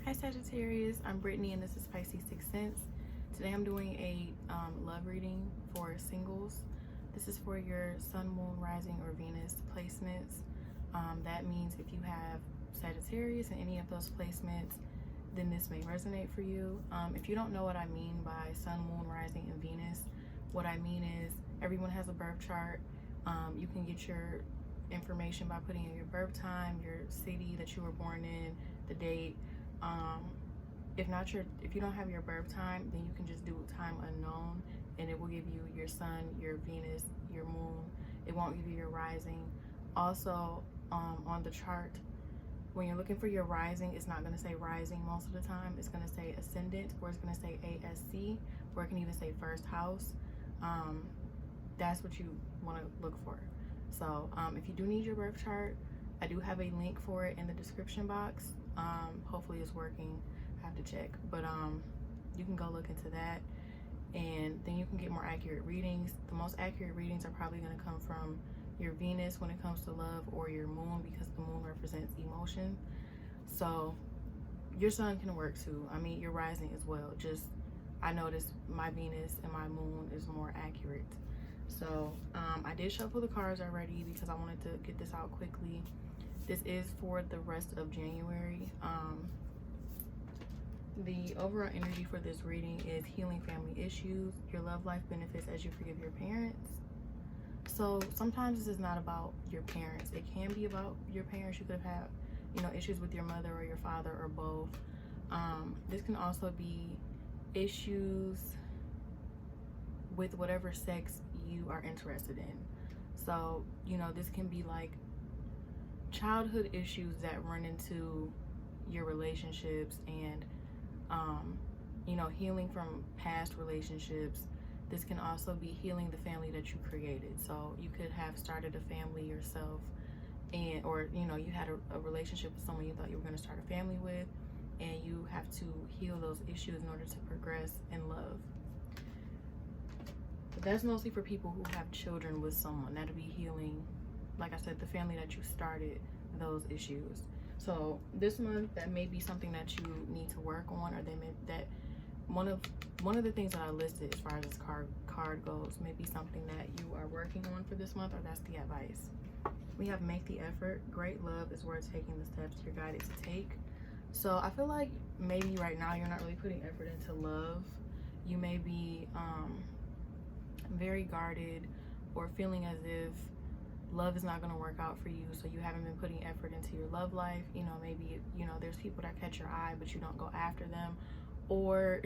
Hi Sagittarius, I'm Brittany and this is Pisces Sixth Sense. Today I'm doing a love reading for singles. This is for your Sun, Moon, Rising, or Venus placements. That means if you have Sagittarius in any of those placements, then this may resonate for you. If you don't know what I mean by Sun, Moon, Rising, and Venus, what I mean is everyone has a birth chart. You can get your information by putting in your birth time, your city that you were born in, the date. If you don't have your birth time, then you can just do time unknown, and it will give you your sun, your Venus, your moon. It won't give you your rising. Also, on the chart, when you're looking for your rising, it's not going to say rising most of the time. It's going to say ascendant, or it's going to say ASC, or it can even say first house. That's what you want to look for. So if you do need your birth chart, I do have a link for it in the description box. Hopefully it's working. I have to check, but you can go look into that, and then you can get more accurate readings. The most accurate readings are probably going to come from your Venus when it comes to love, or your moon, because the moon represents emotion. So your sun can work too. I mean, your rising as well. Just I noticed my Venus and my moon is more accurate. So I did shuffle the cards already because I wanted to get this out quickly. This is for the rest of January. The overall energy for this reading is healing family issues, your love life benefits as you forgive your parents. So sometimes this is not about your parents. It can be about your parents. You could have had, issues with your mother or your father, or both. This can also be issues with whatever sex you are interested in. So, this can be like childhood issues that run into your relationships, and healing from past relationships. This can also be healing the family that you created. So you could have started a family yourself, or you had a relationship with someone you thought you were going to start a family with, and you have to heal those issues in order to progress in love. But that's mostly for people who have children with someone. That'll be healing, like I said, the family that you started, those issues. So this month, that may be something that you need to work on, or that one of the things that I listed as far as this card goes may be something that you are working on for this month, or that's the advice. We have make the effort. Great love is worth taking the steps you're guided to take. So I feel like maybe right now you're not really putting effort into love. You may be very guarded, or feeling as if love is not going to work out for you, so you haven't been putting effort into your love life. Maybe there's people that catch your eye but you don't go after them, or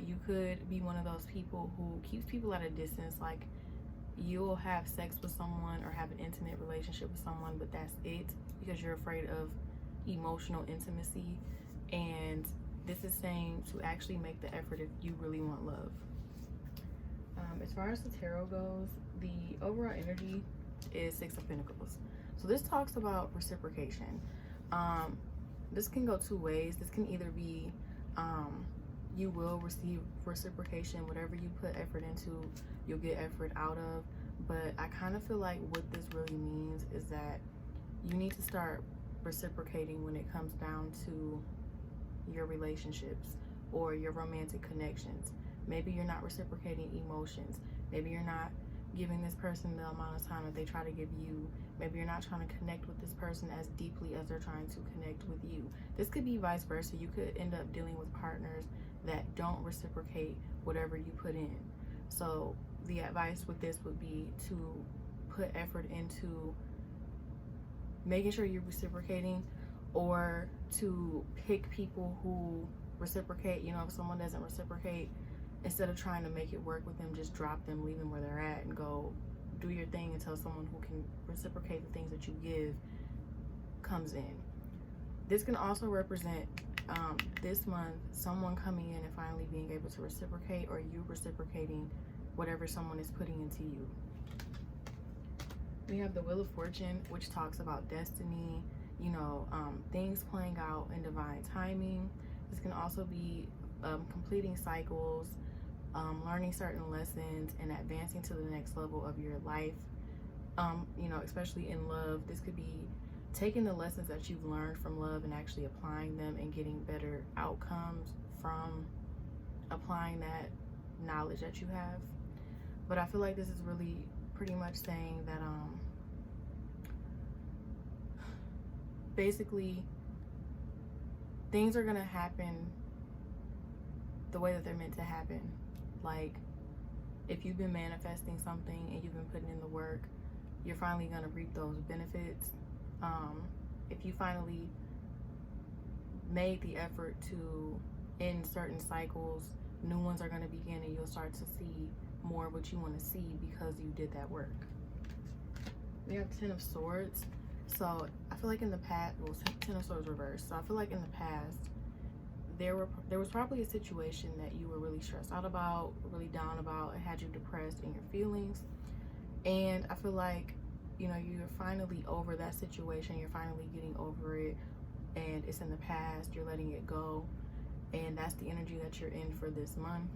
you could be one of those people who keeps people at a distance. Like, you'll have sex with someone or have an intimate relationship with someone, but that's it, because you're afraid of emotional intimacy. And this is saying to actually make the effort if you really want love. As far as the tarot goes, the overall energy is Six of Pentacles. So this talks about reciprocation. This can go two ways. This can either be you will receive reciprocation. Whatever you put effort into, you'll get effort out of. But I kind of feel like what this really means is that you need to start reciprocating when it comes down to your relationships or your romantic connections. Maybe you're not reciprocating emotions. Maybe you're not giving this person the amount of time that they try to give you. Maybe you're not trying to connect with this person as deeply as they're trying to connect with you. This could be vice versa. You could end up dealing with partners that don't reciprocate whatever you put in. So the advice with this would be to put effort into making sure you're reciprocating, or to pick people who reciprocate. If someone doesn't reciprocate, instead of trying to make it work with them, just drop them, leave them where they're at, and go do your thing until someone who can reciprocate the things that you give comes in. This can also represent this month someone coming in and finally being able to reciprocate, or you reciprocating whatever someone is putting into you. We have the Wheel of Fortune, which talks about destiny, things playing out in divine timing. This can also be completing cycles, learning certain lessons, and advancing to the next level of your life. Especially in love. This could be taking the lessons that you've learned from love and actually applying them and getting better outcomes from applying that knowledge that you have. But I feel like this is really pretty much saying that basically things are gonna happen the way that they're meant to happen. Like, if you've been manifesting something and you've been putting in the work, you're finally gonna reap those benefits. If you finally made the effort to end certain cycles, new ones are gonna begin, and you'll start to see more of what you want to see because you did that work. We have 10 of Swords. So I feel like in the past, well, 10 of Swords reversed. So I feel like in the past, there was probably a situation that you were really stressed out about, really down about, and had you depressed in your feelings. And I feel like, you know, you're finally over that situation. You're finally getting over it, and it's in the past. You're letting it go, and that's the energy that you're in for this month.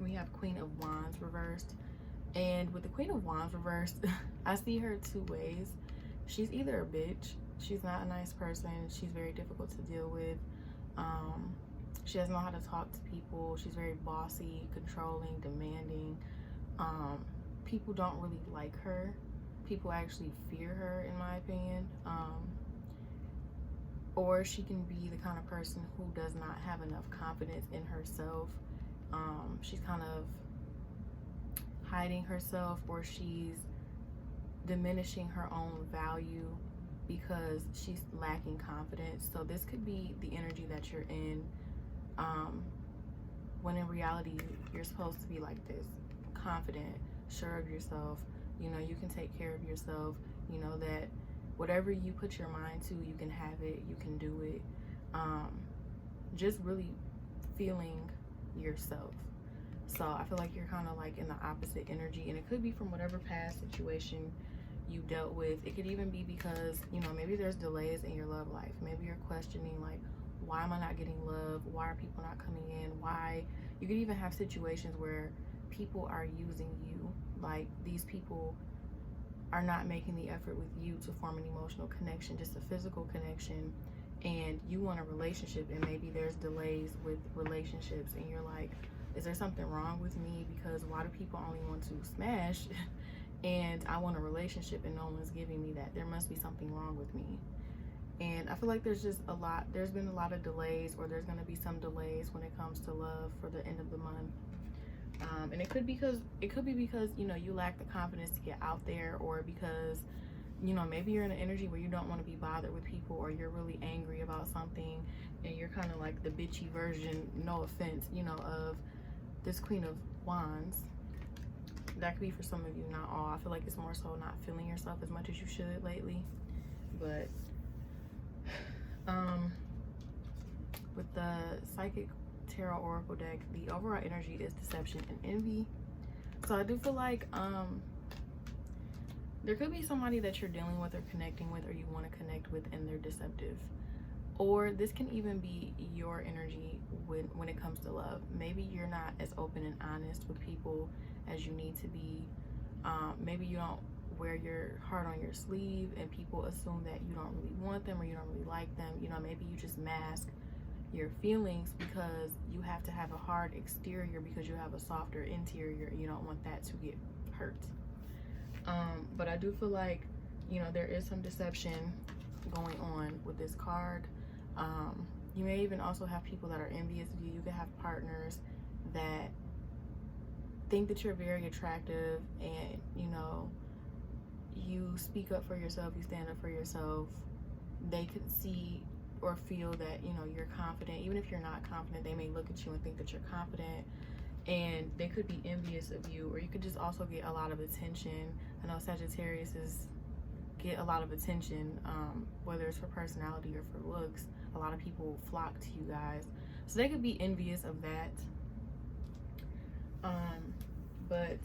We have Queen of Wands reversed, and with the Queen of Wands reversed, I see her two ways. She's either a bitch, she's not a nice person, she's very difficult to deal with, she doesn't know how to talk to people, she's very bossy, controlling, demanding. People don't really like her. People actually fear her, in my opinion. Or she can be the kind of person who does not have enough confidence in herself. She's kind of hiding herself, or she's diminishing her own value because she's lacking confidence. So this could be the energy that you're in, when in reality you're supposed to be like this, confident, sure of yourself. You know, you can take care of yourself. You know that whatever you put your mind to, you can have it, you can do it. Just really feeling yourself. So I feel like you're kind of like in the opposite energy, and it could be from whatever past situation you dealt with. It could even be because, you know, maybe there's delays in your love life. Maybe you're questioning, like, why am I not getting love? Why are people not coming in? Why? You could even have situations where people are using you. Like, these people are not making the effort with you to form an emotional connection, just a physical connection, and you want a relationship, and maybe there's delays with relationships, and you're like, is there something wrong with me? Because why do people only want to smash and I want a relationship and no one's giving me that? There must be something wrong with me. And I feel like there's been a lot of delays, or there's going to be some delays when it comes to love for the end of the month. And it could be because, you know, you lack the confidence to get out there, or because, you know, maybe you're in an energy where you don't want to be bothered with people, or you're really angry about something, and you're kind of like the bitchy version, no offense, you know, of this Queen of Wands. That could be for some of you, not all. I feel like it's more so not feeling yourself as much as you should lately. But with the Psychic Tarot Oracle deck, the overall energy is deception and envy. So I do feel like there could be somebody that you're dealing with or connecting with, or you want to connect with, and they're deceptive. Or this can even be your energy when it comes to love. Maybe you're not as open and honest with people as you need to be. Maybe you don't wear your heart on your sleeve, and people assume that you don't really want them, or you don't really like them. You know, maybe you just mask your feelings because you have to have a hard exterior because you have a softer interior. You don't want that to get hurt. But I do feel like, you know, there is some deception going on with this card. You may even also have people that are envious of you. You could have partners that think that you're very attractive, and, you know, you speak up for yourself, you stand up for yourself. They could see or feel that, you know, you're confident. Even if you're not confident, they may look at you and think that you're confident, and they could be envious of you. Or you could just also get a lot of attention. I know Sagittarius get a lot of attention, whether it's for personality or for looks. A lot of people flock to you guys, so they could be envious of that. But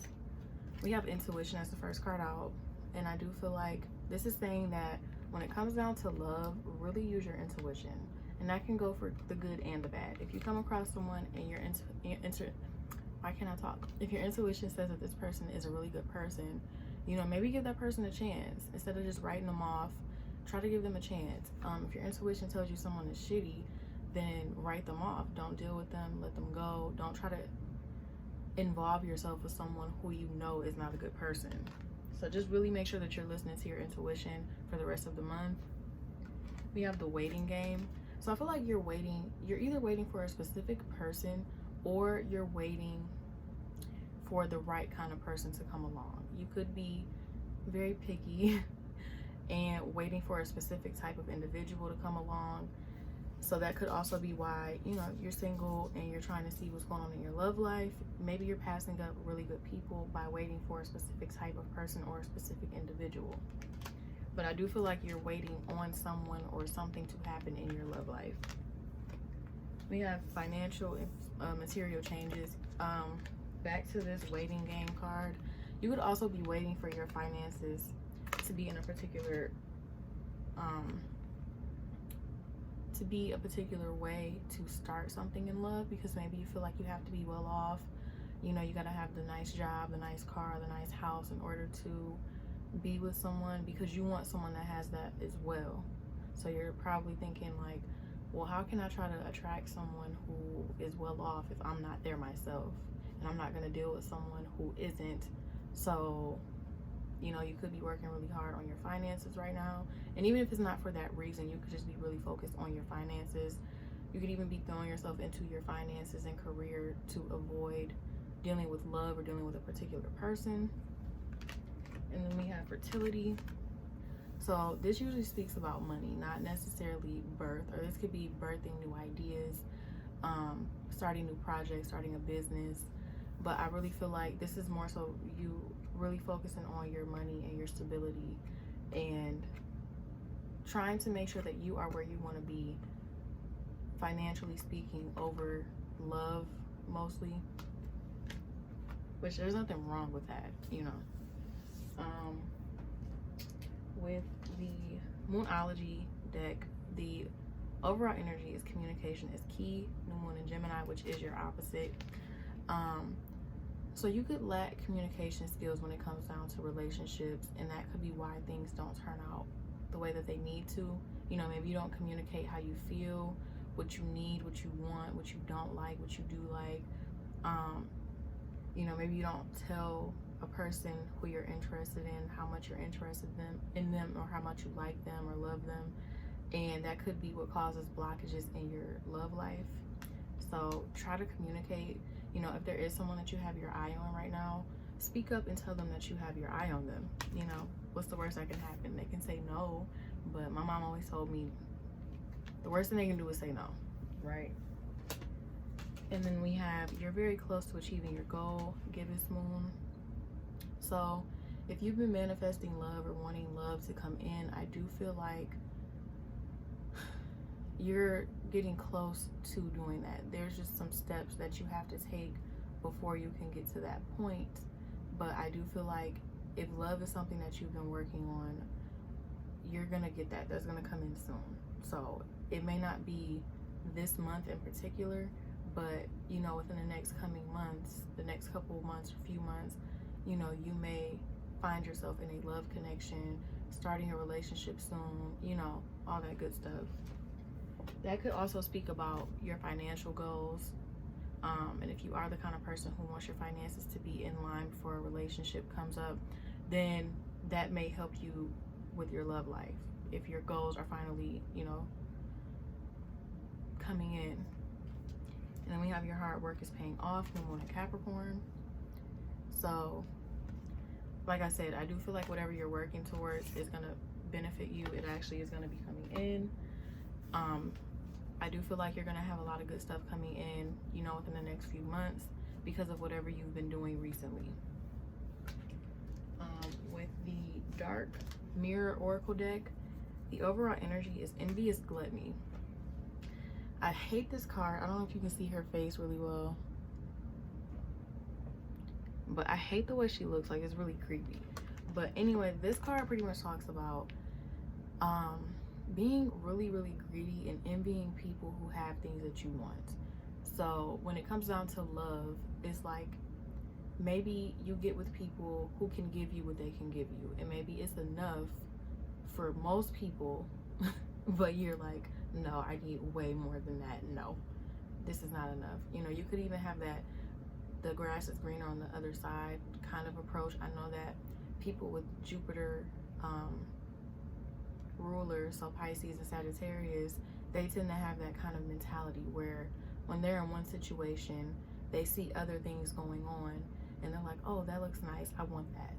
we have intuition as the first card out, and I do feel like this is saying that when it comes down to love, really use your intuition, and that can go for the good and the bad. If you come across someone and why can't I talk? If your intuition says that this person is a really good person, You know, maybe give that person a chance instead of just writing them off. Try to give them a chance. If your intuition tells you someone is shitty, then write them off. Don't deal with them. Let them go. Don't try to involve yourself with someone who you know is not a good person. So just really make sure that you're listening to your intuition for the rest of the month. We have the waiting game. So I feel like you're either waiting for a specific person or you're waiting for the right kind of person to come along. You could be very picky and waiting for a specific type of individual to come along. So that could also be why, you know, you're single and you're trying to see what's going on in your love life. Maybe you're passing up really good people by waiting for a specific type of person or a specific individual. But I do feel like you're waiting on someone or something to happen in your love life. We have financial and material changes. Back to this waiting game card. You could also be waiting for your finances to be in a particular way to start something in love, because maybe you feel like you have to be well off. You know, you gotta have the nice job, the nice car, the nice house in order to be with someone, because you want someone that has that as well. So you're probably thinking like, well, how can I try to attract someone who is well off if I'm not there myself, and I'm not gonna deal with someone who isn't? So, you know, you could be working really hard on your finances right now. And even if it's not for that reason, you could just be really focused on your finances. You could even be throwing yourself into your finances and career to avoid dealing with love or dealing with a particular person. And then we have fertility. So this usually speaks about money, not necessarily birth, or this could be birthing new ideas, starting new projects, starting a business. But I really feel like this is more so you really focusing on your money and your stability and trying to make sure that you are where you want to be, financially speaking, over love mostly, which there's nothing wrong with that, you know. With the Moonology deck, the overall energy is communication is key. New moon in Gemini, which is your opposite. So you could lack communication skills when it comes down to relationships, and that could be why things don't turn out the way that they need to. You know, maybe you don't communicate how you feel, what you need, what you want, what you don't like, what you do like. You know, maybe you don't tell a person who you're interested in how much you're interested in them or how much you like them or love them, and that could be what causes blockages in your love life. So try to communicate. You know, if there is someone that you have your eye on right now, speak up and tell them that you have your eye on them. You know, what's the worst that can happen? They can say no, but my mom always told me the worst thing they can do is say no, right? And then we have, you're very close to achieving your goal, Gibbous moon. So if you've been manifesting love or wanting love to come in, I do feel like you're getting close to doing that. There's just some steps that you have to take before you can get to that point. But I do feel like if love is something that you've been working on, you're gonna get that. That's gonna come in soon. So it may not be this month in particular, but you know, within the next coming months, the next couple of months or few months, you know, you may find yourself in a love connection, starting a relationship soon, you know, all that good stuff. That could also speak about your financial goals. And if you are the kind of person who wants your finances to be in line before a relationship comes up, then that may help you with your love life. If your goals are finally, you know, coming in. And then we have your hard work is paying off, new moon in Capricorn. So, like I said, I do feel like whatever you're working towards is gonna benefit you. It actually is gonna be coming in. I do feel like you're gonna have a lot of good stuff coming in, you know, within the next few months because of whatever you've been doing recently. With the Dark Mirror Oracle deck, the overall energy is envious gluttony. I hate this card. I don't know if you can see her face really well, but I hate the way she looks. Like, it's really creepy. But anyway, this card pretty much talks about being really, really greedy and envying people who have things that you want. So when it comes down to love, it's like maybe you get with people who can give you what they can give you, and maybe it's enough for most people, but you're like, no, I need way more than that. No, this is not enough. You know, you could even have that the grass is greener on the other side kind of approach. I know that people with Jupiter rulers, so Pisces and Sagittarius, they tend to have that kind of mentality where when they're in one situation, they see other things going on and they're like, oh, that looks nice, I want that.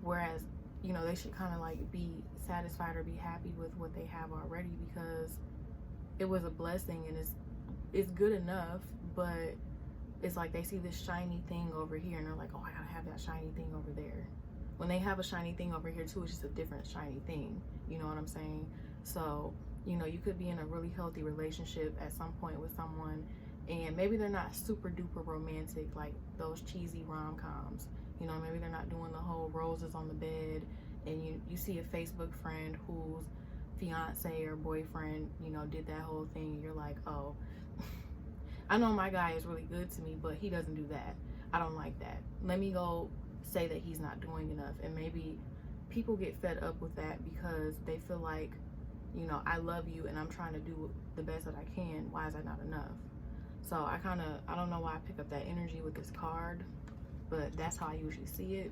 Whereas, you know, they should kind of like be satisfied or be happy with what they have already, because it was a blessing and it's good enough, but it's like they see this shiny thing over here and they're like, oh, I gotta have that shiny thing over there. When they have a shiny thing over here too, it's just a different shiny thing. You know what I'm saying? So, you know, you could be in a really healthy relationship at some point with someone, and maybe they're not super duper romantic like those cheesy rom-coms. You know, maybe they're not doing the whole roses on the bed, and you see a Facebook friend whose fiance or boyfriend, you know, did that whole thing, and you're like, oh, I know my guy is really good to me, but he doesn't do that. I don't like that. Let me go say that he's not doing enough. And maybe people get fed up with that because they feel like, you know, I love you and I'm trying to do the best that I can. Why is that not enough? So I don't know why I pick up that energy with this card, but that's how I usually see it.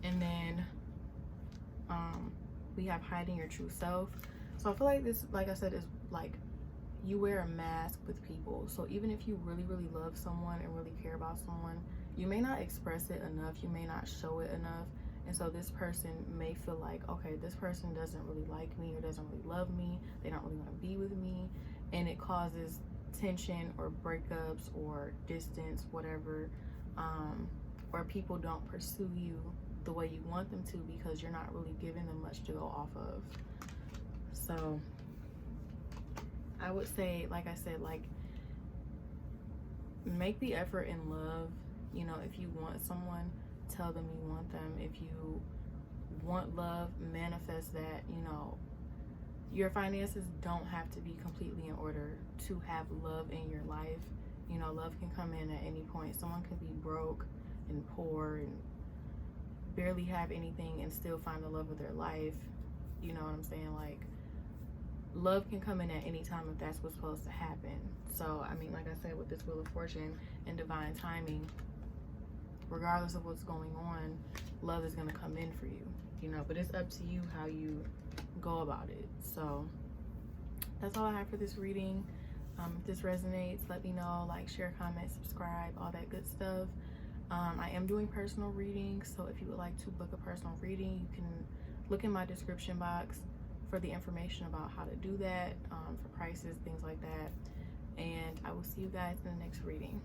And then we have hiding your true self. So I feel like this, like I said, is like you wear a mask with people. So even if you really, really love someone and really care about someone, you may not express it enough, you may not show it enough. And so this person may feel like, okay, this person doesn't really like me or doesn't really love me, they don't really want to be with me, and it causes tension or breakups or distance, whatever, or people don't pursue you the way you want them to because you're not really giving them much to go off of. So I would say, like I said, like, make the effort in love. You know, if you want someone, tell them you want them. If you want love, manifest that. You know, your finances don't have to be completely in order to have love in your life. You know, love can come in at any point. Someone can be broke and poor and barely have anything and still find the love of their life. You know what I'm saying? Like, love can come in at any time if that's what's supposed to happen. So, I mean, like I said, with this Wheel of Fortune and divine timing, regardless of what's going on, love is going to come in for you, you know, but it's up to you how you go about it. So that's all I have for this reading. If this resonates, let me know. Like, share, comment, subscribe, all that good stuff. I am doing personal readings, so if you would like to book a personal reading, you can look in my description box for the information about how to do that, for prices, things like that. And I will see you guys in the next reading.